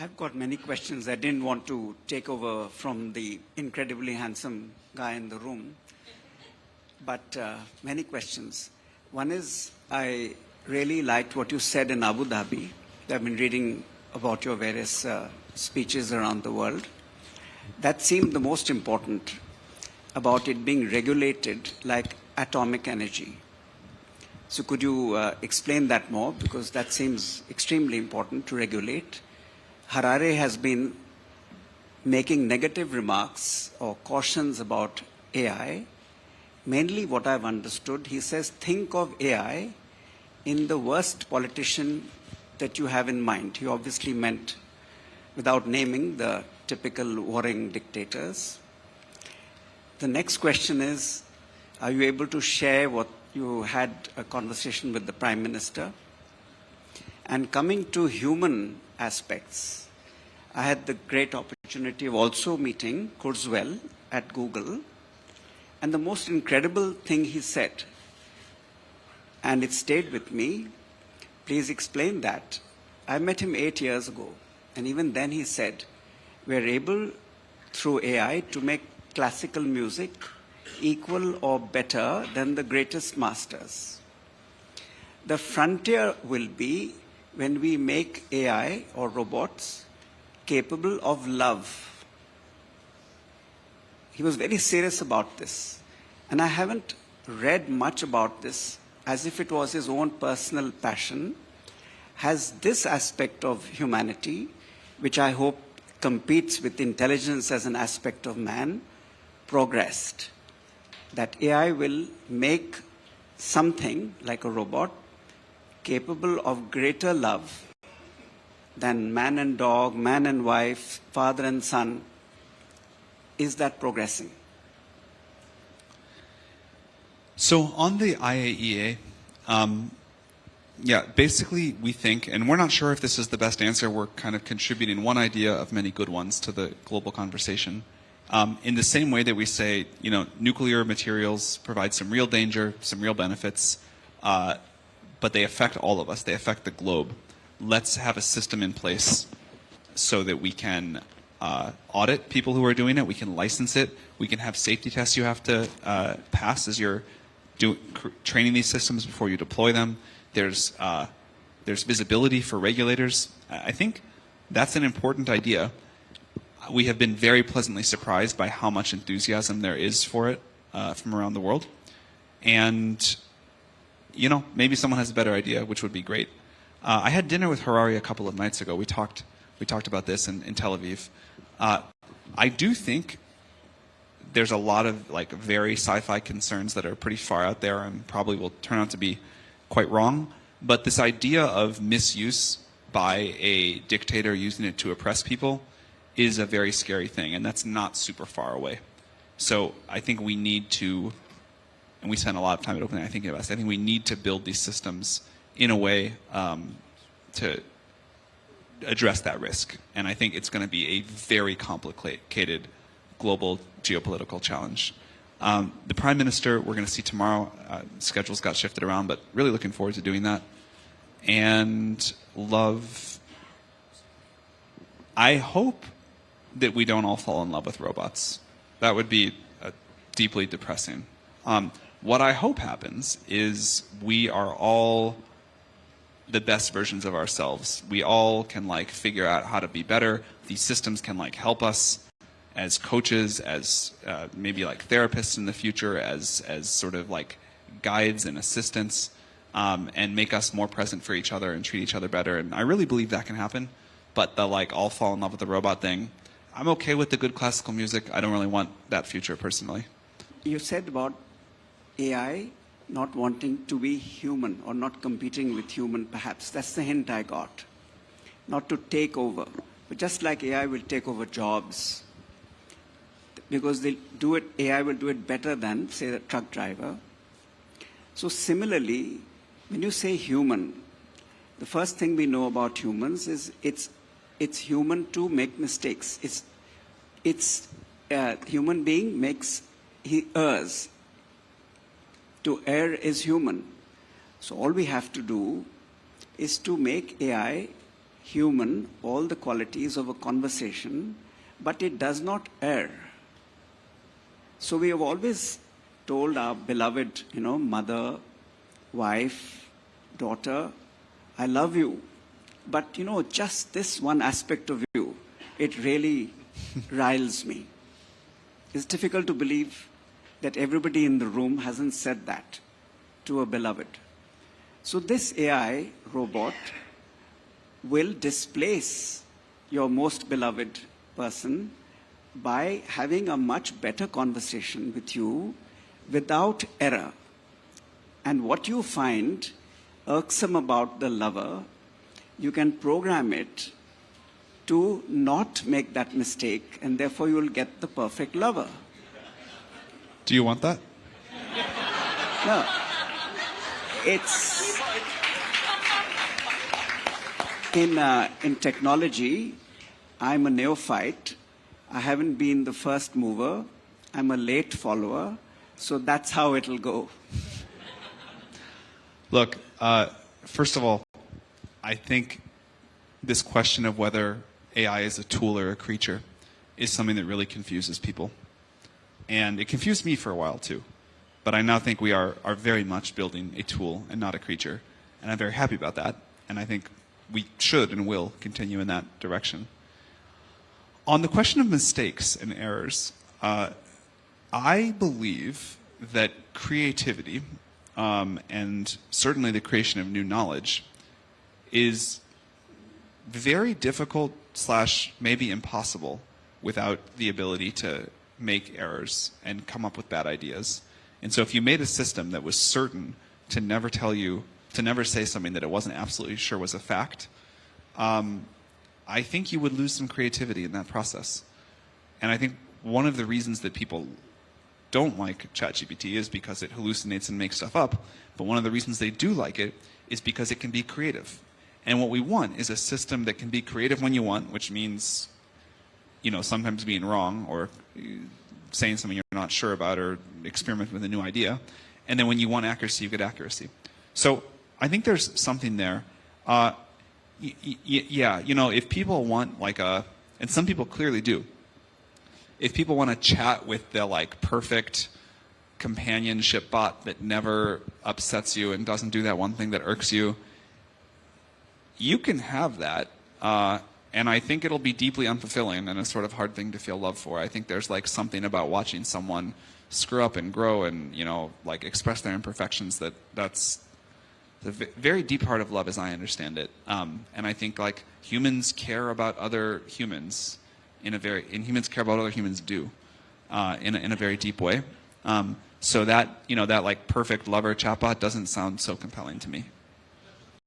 I've got many questions. I didn't want to take over from the incredibly handsome guy in the room, but many questions. One is, I really liked what you said in Abu Dhabi. I've been reading about your various speeches around the world. That seemed the most important, about it being regulated like atomic energy. So could you explain that more? Because that seems extremely important to regulate. Harare has been making negative remarks or cautions about AI. Mainly what I've understood, he says, think of AI in the worst politician that you have in mind. He obviously meant, without naming, the typical warring dictators. The next question is, are you able to share what you had a conversation with the Prime Minister? And coming to human aspects, I had the great opportunity of also meeting Kurzweil at Google. And the most incredible thing he said, and it stayed with me, please explain that. I met him 8 years ago, and even then he said, we're able, through AI, to make classical music equal or better than the greatest masters. The frontier will be when we make AI or robots capable of love. He was very serious about this. And I haven't read much about this, as if it was his own personal passion. Has this aspect of humanity, which I hope competes with intelligence as an aspect of man, progressed? That AI will make something like a robot capable of greater love than man and dog, man and wife, father and son. Is that progressing? So on the IAEA, yeah, basically we think, and we're not sure if this is the best answer, we're kind of contributing one idea of many good ones to the global conversation. In the same way that we say, nuclear materials provide some real danger, some real benefits, but they affect all of us, they affect the globe. Let's have a system in place so that we can audit people who are doing it, we can license it, we can have safety tests you have to pass as you're training these systems before you deploy them. There's visibility for regulators. I think that's an important idea. We have been very pleasantly surprised by how much enthusiasm there is for it from around the world. And, maybe someone has a better idea, which would be great. I had dinner with Harari a couple of nights ago. We talked about this in Tel Aviv. I do think there's a lot of very sci-fi concerns that are pretty far out there and probably will turn out to be quite wrong. But this idea of misuse by a dictator using it to oppress people is a very scary thing, and that's not super far away. So I think we need to, and we spend a lot of time at OpenAI thinking about this, I think we need to build these systems in a way to address that risk. And I think it's going to be a very complicated global geopolitical challenge. The Prime Minister, we're going to see tomorrow. Schedules got shifted around, but really looking forward to doing that. And I hope that we don't all fall in love with robots. That would be deeply depressing. What I hope happens is we are all the best versions of ourselves. We all can figure out how to be better. These systems can help us as coaches, as maybe therapists in the future, as sort of guides and assistants, and make us more present for each other and treat each other better. And I really believe that can happen. But the all fall in love with the robot thing, I'm okay with the good classical music. I don't really want that future personally. You said about AI not wanting to be human or not competing with human, perhaps. That's the hint I got. Not to take over. But just like AI will take over jobs, because AI will do it better than, say, the truck driver. So similarly, when you say human, the first thing we know about humans is it's human to make mistakes. Human being he errs. To err is human. So all we have to do is to make AI human all the qualities of a conversation, but it does not err. So we have always told our beloved, mother, wife, daughter, I love you. But, just this one aspect of you, it really riles me. It's difficult to believe that everybody in the room hasn't said that to a beloved. So this AI robot will displace your most beloved person by having a much better conversation with you without error. And what you find irksome about the lover, you can program it to not make that mistake, and therefore you will get the perfect lover. Do you want that? No. It's in technology, I'm a neophyte. I haven't been the first mover. I'm a late follower. So that's how it'll go. Look, first of all, I think this question of whether AI is a tool or a creature is something that really confuses people. And it confused me for a while too. But I now think we are very much building a tool and not a creature. And I'm very happy about that. And I think we should and will continue in that direction. On the question of mistakes and errors, I believe that creativity, and certainly the creation of new knowledge, is very difficult / maybe impossible without the ability to make errors and come up with bad ideas. And so if you made a system that was certain to never tell you, to never say something that it wasn't absolutely sure was a fact, I think you would lose some creativity in that process. And I think one of the reasons that people don't like ChatGPT is because it hallucinates and makes stuff up. But one of the reasons they do like it is because it can be creative. And what we want is a system that can be creative when you want, which means, sometimes being wrong or saying something you're not sure about or experimenting with a new idea. And then when you want accuracy, you get accuracy. So I think there's something there. Yeah, if people want and some people clearly do, if people want to chat with the perfect companionship bot that never upsets you and doesn't do that one thing that irks you, you can have that. And I think it'll be deeply unfulfilling and a sort of hard thing to feel love for. I think there's something about watching someone screw up and grow and, express their imperfections that's the very deep heart of love as I understand it. And I think humans care about other humans and humans care about what other humans do in a very deep way. So that, that perfect lover chatbot doesn't sound so compelling to me.